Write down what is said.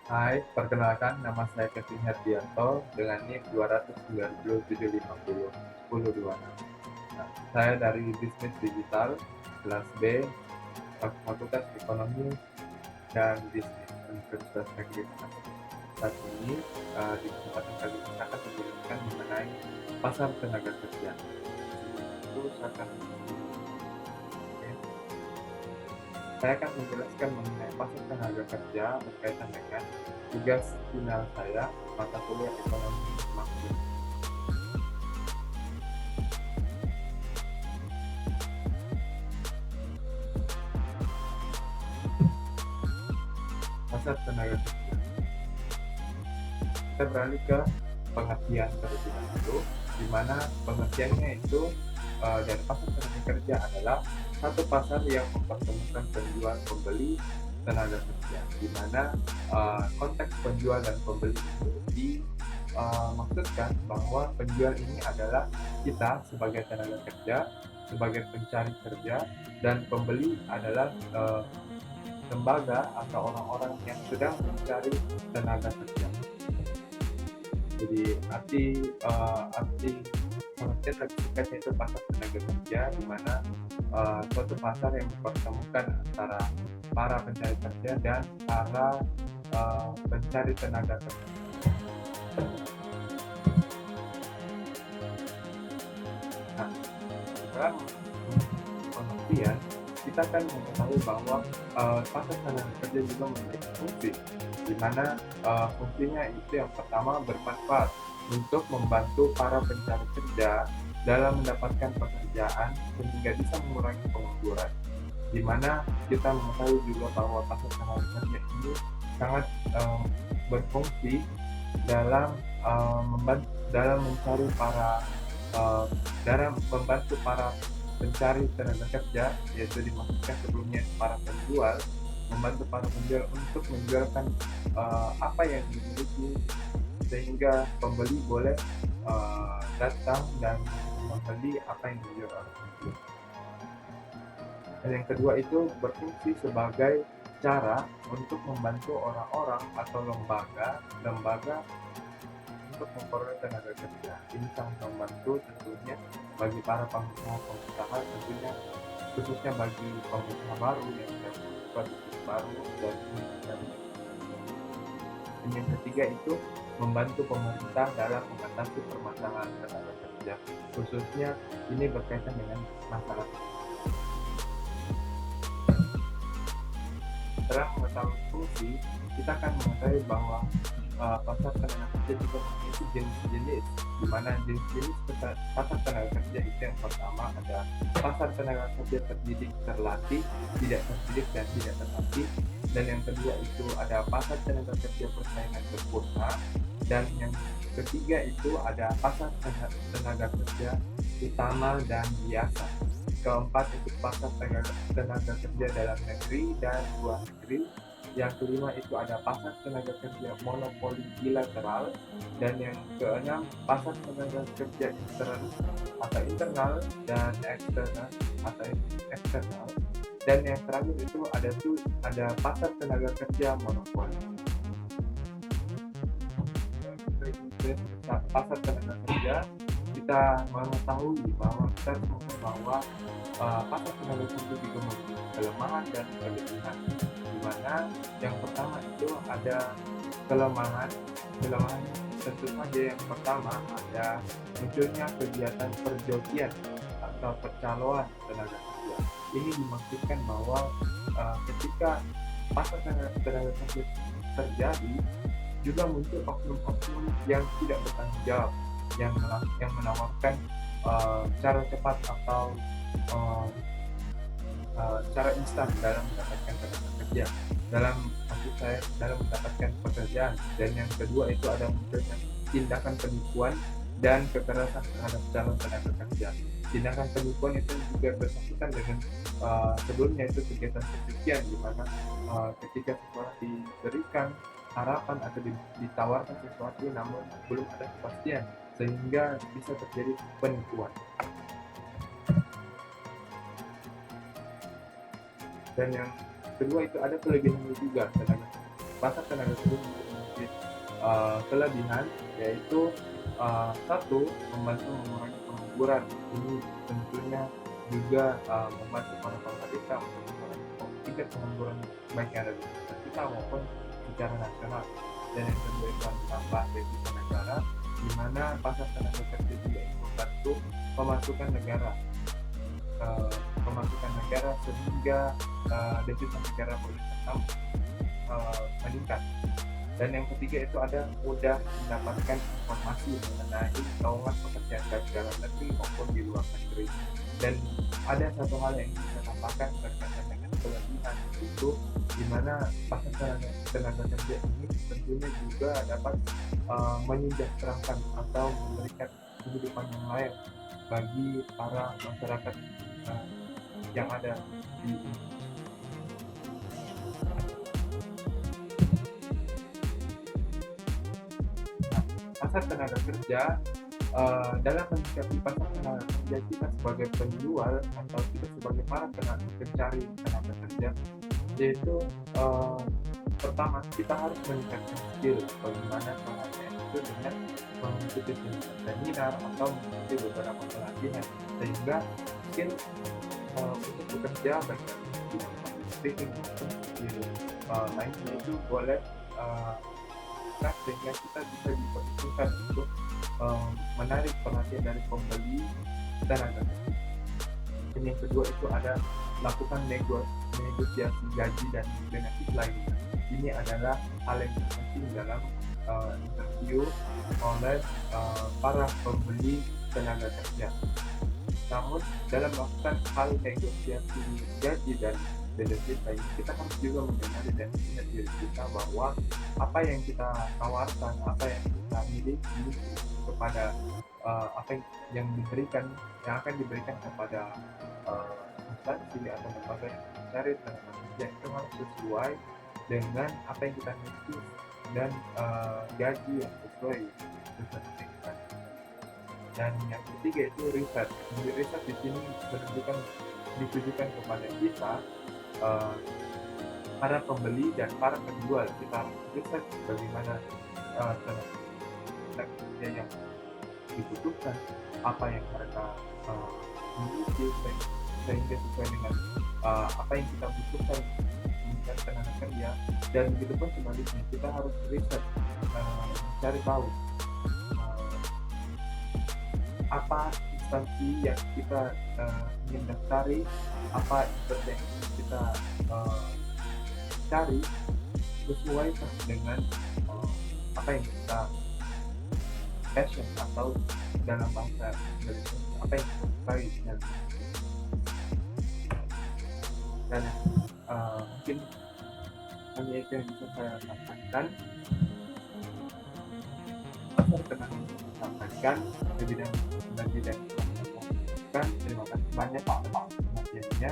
Hai, perkenalkan nama saya Kevin Herdianto dengan NIM 297501026. Nah, saya dari Bisnis Digital kelas B, Fakultas Ekonomi dan Bisnis Universitas Negeri Makassar. Saat ini di kesempatan kali ini akan menjelaskan mengenai pasar tenaga kerja. Itu saya akan menjelaskan mengenai pasar tenaga kerja berkaitan dengan tugas final saya mata kuliah ekonomi makro. Pasar tenaga kerja. Kita beralih ke pengertian terlebih dahulu, di mana pengertiannya itu dari pasar tenaga kerja adalah satu pasar yang mempertemukan penjual pembeli tenaga kerja, di mana konteks penjual dan pembeli itu dimaksudkan bahwa penjual ini adalah kita sebagai tenaga kerja, sebagai pencari kerja, dan pembeli adalah lembaga atau orang-orang yang sedang mencari tenaga kerja. Jadi arti pengertian lebih singkatnya itu pasar tenaga kerja, di mana suatu pasar yang mempertemukan antara para pencari kerja dan para pencari tenaga kerja. Nah, dalam pengertian kita kan mengetahui bahwa pasar tenaga kerja juga memiliki fungsi, di mana fungsinya itu yang pertama bermanfaat untuk membantu para pencari kerja dalam mendapatkan pekerjaan sehingga bisa mengurangi pengangguran. Di mana kita mengetahui juga bahwa pasar tenaga kerja ini sangat berfungsi dalam dalam mencari para uh, dalam membantu para pencari tenaga kerja, yaitu dimaksudkan sebelumnya para penjual, membantu para penjual untuk menjualkan apa yang dimiliki sehingga pembeli boleh datang dan membeli apa yang dijual oleh penjual. Dan yang kedua itu berfungsi sebagai cara untuk membantu orang-orang atau lembaga untuk memperoleh tenaga kerja. Ini sangat membantu tentunya bagi para pengusaha tentunya, khususnya bagi pengusaha baru yang sedang membuka bisnis baru dan yang ketiga itu membantu pemerintah dalam mengatasi permasalahan tenaga kerja, khususnya ini berkaitan dengan masalah. Setelah mengetahui fungsi, kita akan mengetahui bahwa pasar tenaga kerja juga memiliki jenis-jenis, di mana jenis-jenis pasar tenaga kerja itu yang pertama ada pasar tenaga kerja terdidik, terlatih, tidak terdidik, dan tidak terlatih. Dan yang kedua itu ada pasar tenaga kerja persaingan sempurna, dan yang ketiga itu ada pasar tenaga kerja utama dan biasa. Keempat itu pasar tenaga kerja dalam negeri dan luar negeri. Yang kelima itu ada pasar tenaga kerja monopoli bilateral, dan yang keenam pasar tenaga kerja internal dan eksternal atau eksternal, dan yang terakhir itu ada pasar tenaga kerja monopoli. Pasar tenaga kerja, kita mengetahui bahwa pasar tenaga kerja juga memiliki kelemahan dan kelebihan, di mana yang pertama itu ada kelemahan tentu saja. Yang pertama ada munculnya kegiatan perjokian atau percaloan tenaga kerja. Ini dimaksudkan bahwa ketika pasar tenaga kerja terjadi, juga muncul oknum-oknum yang tidak bertanggung jawab, yang menawarkan cara cepat atau uh, cara instan dalam mendapatkan tenaga kerja, dalam mendapatkan pekerjaan. Dan yang kedua itu ada munculnya tindakan penipuan dan kekerasan terhadap calon tenaga kerja. Tindakan penipuan itu juga bersangkutan dengan sebelumnya itu kegiatan pencucian, di mana ketika seseorang diberikan harapan atau ditawarkan sesuatu namun belum ada kepastian, sehingga bisa terjadi penipuan. Dan yang kedua itu ada kelebihannya juga tenaga kerja. pasar tenaga kerja memiliki kelebihan, yaitu satu, membantu mengurangi pengangguran. Ini tentunya juga membantu para pemerintah untuk mengurangi tingkat pengangguran baik yang ada di sekitar kita maupun secara nasional. Dan yang kedua itu menambah devisa negara, di mana pasar tenaga kerja juga membantu pemasukan negara, sehingga devisa negara boleh tetap meningkat. Dan yang ketiga itu ada mudah mendapatkan informasi mengenai lowongan pekerjaan baik dalam negeri maupun di luar negeri. Dan ada satu hal yang ingin saya tambahkan berkaitan dengan kelebihan itu, di mana pasar tenaga kerja ini tentunya juga dapat menyejahterakan atau memberikan kehidupan yang layak bagi para masyarakat yang ada di pasar tenaga kerja. Dalam menyikapi pasar tenaga kerja, kita sebagai penjual atau kita sebagai para pencari tenaga kerja, yaitu pertama kita harus meningkatkan skill bagaimana caranya itu dengan mengikuti seminar atau mengikuti beberapa pelatihan, sehingga skill untuk bekerja baik di speaking maupun skill lainnya itu boleh sehingga kita bisa diperhitungkan untuk menarik perhatian dari pembeli tenaga kerja. Dan yang kedua itu ada lakukan negosiasi gaji dan benefit lainnya. Ini adalah hal yang penting dalam interview oleh para pembeli tenaga kerja. Namun dalam melakukan hal negosiasi gaji dan benefit lainnya, kita harus juga mengenali dan mengingat diri kita bahwa apa yang kita tawarkan, apa yang kita miliki kepada apa yang akan diberikan kepada instansi atau lembaga yang mencari tenaga kerja itu harus sesuai dengan apa yang kita miliki dan gaji yang sesuai dengan kita. Dan yang ketiga itu riset. Riset di sini ditujukan kepada kita, para pembeli dan para penjual. Kita harus riset bagaimana tenaga kerja yang dibutuhkan, apa yang mereka miliki, sehingga sesuai dengan apa yang kita butuhkan untuk tenaga kerja. Dan begitu pun sebaliknya, kita harus riset, mencari tahu apa instansi yang kita ingin daftari, apa instansi yang kita cari sesuai dengan apa yang kita passion atau dalam bahasa Indonesia apa yang kita sukai. Dan mungkin hanya itu yang bisa saya sampaikan. Pasar tenaga sampaikan lebih dan terima kasih banyak Pak perhatiannya.